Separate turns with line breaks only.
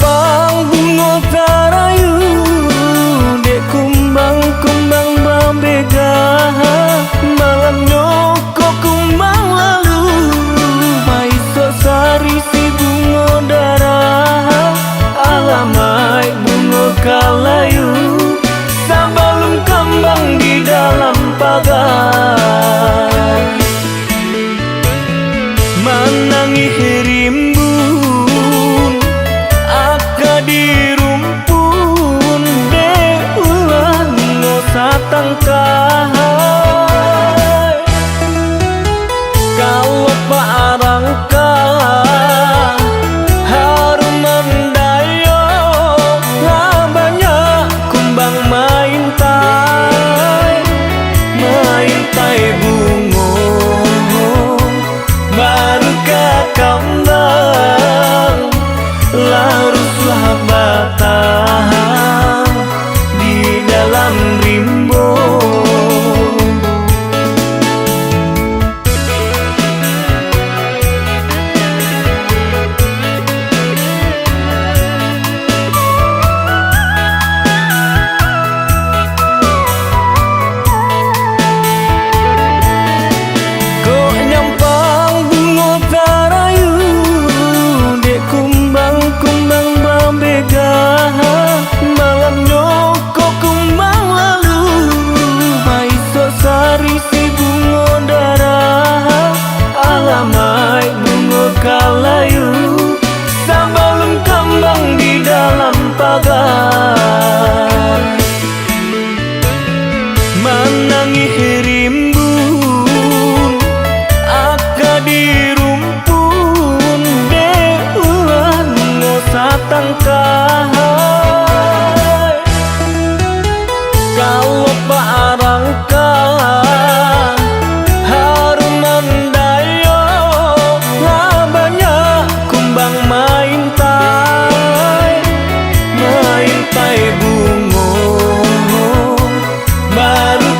nyampang bunga tarayu, dek kumbang-kumbang bambega, malam nyoko kumbang lalu, maiso sari si bunga darah, alamai bunga kalayu, sabalum kembang di dalam pagar, menangi hirimbun aka di rumpun, deulah ngosa tangkai kalau paarangka harum mendayo, banyak kumbang main tai bungo, baru kembang larutlah batang di dalam rimbo. Kalayu sabalum kembang di dalam pagar, menangi hirimbun aka di rumpun, deulah ngosa tangkai kalau paarangka harum mendayo, kumbang main tai bungo, baru